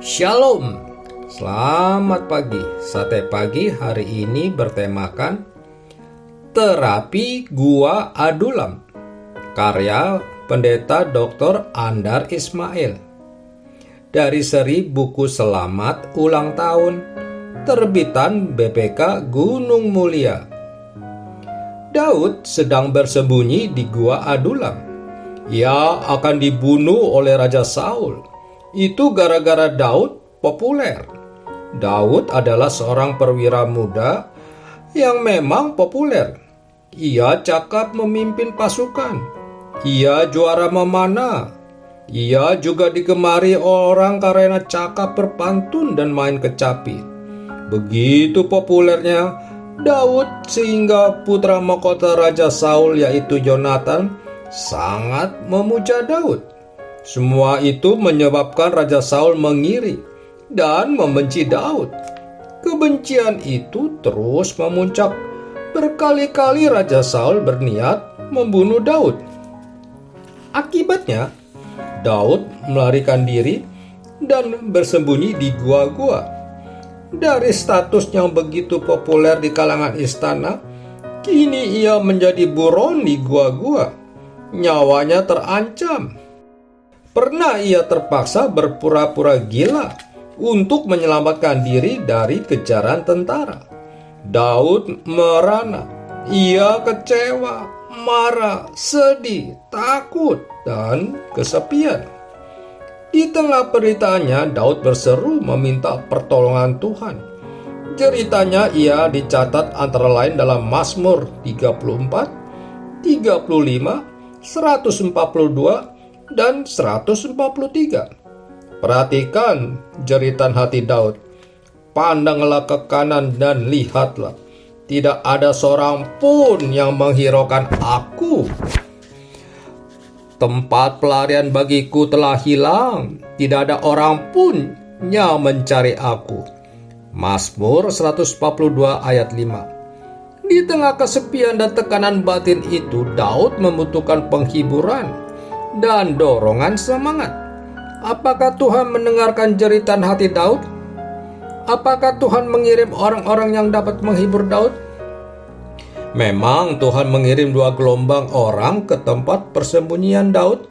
Shalom, selamat pagi. Sate pagi hari ini bertemakan Terapi Gua Adulam, karya Pendeta Dr. Andar Ismail, dari seri buku Selamat Ulang Tahun, terbitan BPK Gunung Mulia. Daud sedang bersembunyi di Gua Adulam. Ia akan dibunuh oleh Raja Saul. Itu gara-gara Daud populer. Daud adalah seorang perwira muda yang memang populer. Ia cakap memimpin pasukan. Ia juara memanah. Ia juga digemari orang karena cakap berpantun dan main kecapi. Begitu populernya Daud sehingga putra mahkota Raja Saul yaitu Yonatan sangat memuja Daud. Semua itu menyebabkan Raja Saul mengiri dan membenci Daud. Kebencian itu terus memuncak. Berkali-kali Raja Saul berniat membunuh Daud. Akibatnya, Daud melarikan diri dan bersembunyi di gua-gua. Dari status yang begitu populer di kalangan istana, kini ia menjadi buron di gua-gua. Nyawanya terancam. Pernah ia terpaksa berpura-pura gila untuk menyelamatkan diri dari kejaran tentara. Daud merana. Ia kecewa, marah, sedih, takut, dan kesepian. Di tengah peritaannya, Daud berseru meminta pertolongan Tuhan. Ceritanya ia dicatat antara lain dalam Mazmur 34, 35, 142, dan 143. Perhatikan jeritan hati Daud. Pandanglah ke kanan dan lihatlah, tidak ada seorang pun yang menghiraukan aku. Tempat pelarian bagiku telah hilang, tidak ada orang pun yang mencari aku. Mazmur 142 ayat 5. Di tengah kesepian dan tekanan batin itu, Daud membutuhkan penghiburan dan dorongan semangat. Apakah Tuhan mendengarkan jeritan hati Daud? Apakah Tuhan mengirim orang-orang yang dapat menghibur Daud? Memang Tuhan mengirim 2 gelombang orang ke tempat persembunyian Daud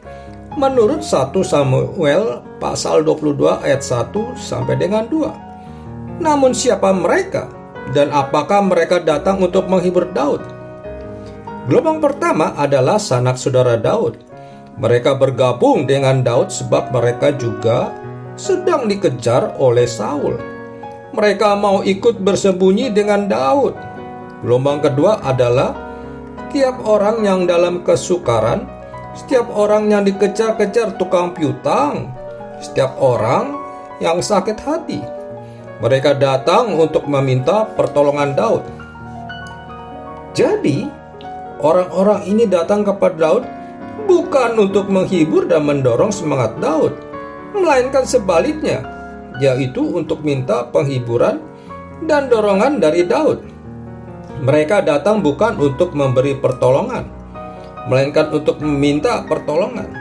menurut 1 Samuel pasal 22 ayat 1 sampai dengan 2. Namun siapa mereka dan apakah mereka datang untuk menghibur Daud? Gelombang pertama adalah sanak saudara Daud. Mereka bergabung dengan Daud sebab mereka juga sedang dikejar oleh Saul. Mereka mau ikut bersembunyi dengan Daud. Gelombang kedua adalah tiap orang yang dalam kesukaran, setiap orang yang dikejar-kejar tukang piutang, setiap orang yang sakit hati. Mereka datang untuk meminta pertolongan Daud. Jadi, orang-orang ini datang kepada Daud bukan untuk menghibur dan mendorong semangat Daud, melainkan sebaliknya, yaitu untuk minta penghiburan dan dorongan dari Daud. Mereka datang bukan untuk memberi pertolongan, melainkan untuk meminta pertolongan.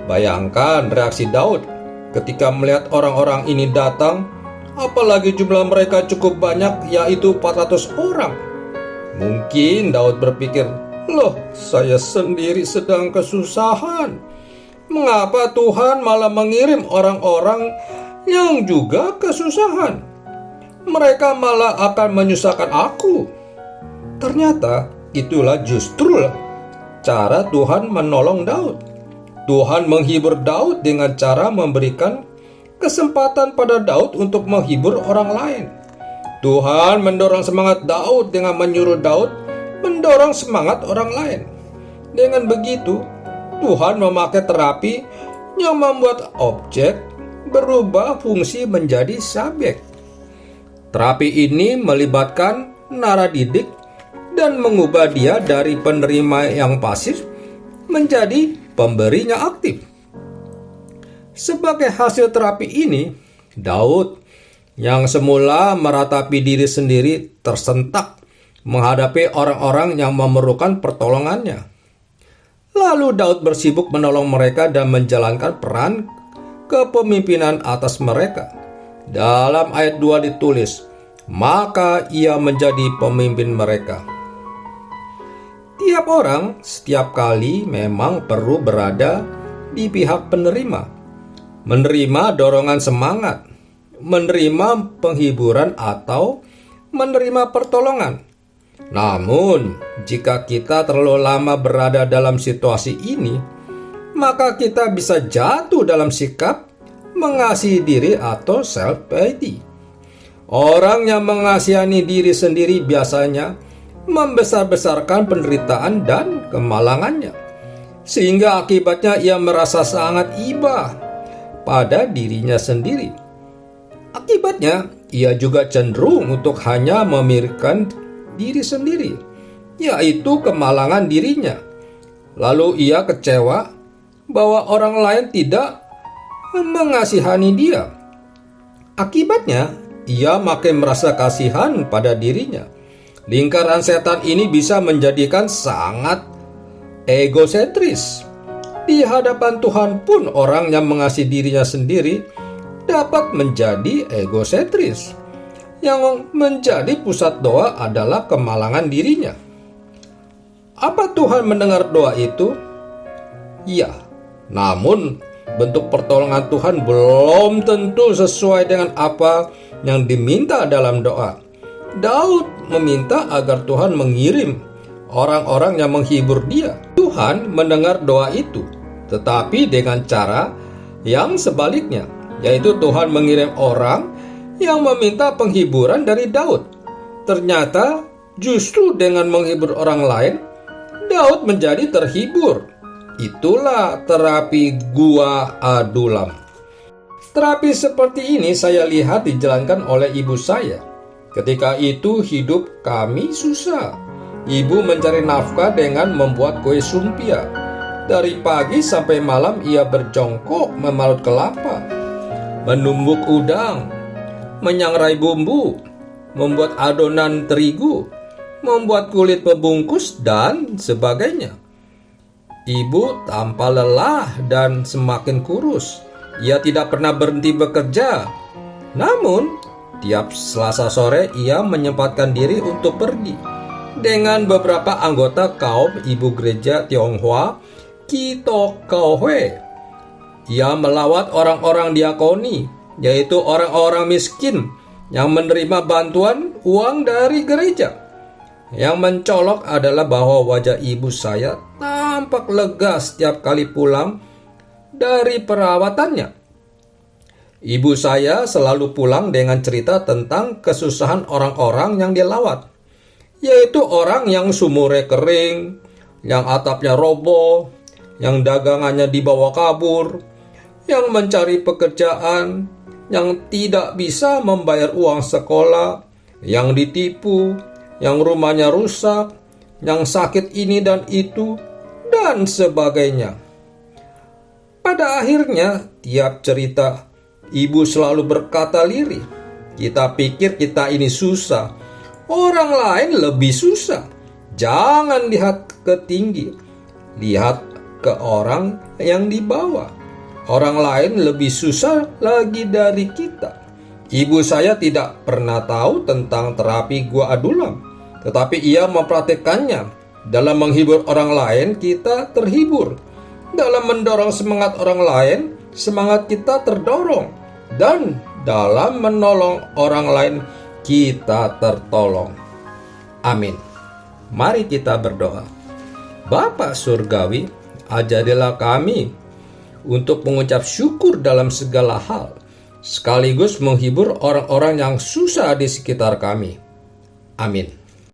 Bayangkan reaksi Daud ketika melihat orang-orang ini datang, apalagi jumlah mereka cukup banyak, yaitu 400 orang. Mungkin Daud berpikir, "Loh, saya sendiri sedang kesusahan. Mengapa Tuhan malah mengirim orang-orang yang juga kesusahan? Mereka malah akan menyusahkan aku." Ternyata itulah justru cara Tuhan menolong Daud. Tuhan menghibur Daud dengan cara memberikan kesempatan pada Daud untuk menghibur orang lain. Tuhan mendorong semangat Daud dengan menyuruh Daud mendorong semangat orang lain. Dengan begitu, Tuhan memakai terapi yang membuat objek berubah fungsi menjadi subjek. Terapi ini melibatkan naradidik dan mengubah dia dari penerima yang pasif menjadi pemberinya aktif. Sebagai hasil terapi ini, Daud yang semula meratapi diri sendiri tersentak menghadapi orang-orang yang memerlukan pertolongannya. Lalu Daud bersibuk menolong mereka dan menjalankan peran kepemimpinan atas mereka. Dalam ayat 2 ditulis, maka ia menjadi pemimpin mereka. Tiap orang setiap kali memang perlu berada di pihak penerima, menerima dorongan semangat, menerima penghiburan atau menerima pertolongan. Namun, jika kita terlalu lama berada dalam situasi ini, maka kita bisa jatuh dalam sikap mengasihi diri atau self-pity. Orang yang mengasihani diri sendiri biasanya membesar-besarkan penderitaan dan kemalangannya, sehingga akibatnya ia merasa sangat iba pada dirinya sendiri. Akibatnya, ia juga cenderung untuk hanya memikirkan diri sendiri, yaitu kemalangan dirinya. Lalu ia kecewa bahwa orang lain tidak mengasihani dia. Akibatnya, ia makin merasa kasihan pada dirinya. Lingkaran setan ini bisa menjadikan sangat egosentris. Di hadapan Tuhan pun orang yang mengasihi dirinya sendiri dapat menjadi egosentris. Yang menjadi pusat doa adalah kemalangan dirinya. Apa Tuhan mendengar doa itu? Ya, namun bentuk pertolongan Tuhan belum tentu sesuai dengan apa yang diminta dalam doa. Daud meminta agar Tuhan mengirim orang-orang yang menghibur dia. Tuhan mendengar doa itu, tetapi dengan cara yang sebaliknya, yaitu Tuhan mengirim orang yang meminta penghiburan dari Daud. Ternyata justru dengan menghibur orang lain, Daud menjadi terhibur. Itulah terapi gua Adulam. Terapi seperti ini saya lihat dijalankan oleh ibu saya. Ketika itu hidup kami susah. Ibu mencari nafkah dengan membuat kue sumpia. Dari pagi sampai malam ia berjongkok memarut kelapa, menumbuk udang, menyangrai bumbu, membuat adonan terigu, membuat kulit pembungkus, dan sebagainya. Ibu tampak lelah dan semakin kurus. Ia tidak pernah berhenti bekerja. Namun, tiap Selasa sore ia menyempatkan diri untuk pergi dengan beberapa anggota kaum ibu gereja Tionghoa Kitokauhwe. Ia melawat orang-orang diakoni, yaitu orang-orang miskin yang menerima bantuan uang dari gereja. Yang mencolok adalah bahwa wajah ibu saya tampak lega setiap kali pulang dari perawatannya. Ibu saya selalu pulang dengan cerita tentang kesusahan orang-orang yang dilawat, yaitu orang yang sumurnya kering, yang atapnya roboh, yang dagangannya dibawa kabur, yang mencari pekerjaan, yang tidak bisa membayar uang sekolah, yang ditipu, yang rumahnya rusak, yang sakit ini dan itu, dan sebagainya. Pada akhirnya, tiap cerita, ibu selalu berkata lirih, kita pikir kita ini susah, orang lain lebih susah. Jangan lihat ke tinggi, lihat ke orang yang di bawah. Orang lain lebih susah lagi dari kita. Ibu saya tidak pernah tahu tentang terapi gua Adulam, tetapi ia mempraktikkannya. Dalam menghibur orang lain, kita terhibur. Dalam mendorong semangat orang lain, semangat kita terdorong. Dan dalam menolong orang lain, kita tertolong. Amin. Mari kita berdoa. Bapa Surgawi, ajarilah kami untuk mengucap syukur dalam segala hal, sekaligus menghibur orang-orang yang susah di sekitar kami. Amin.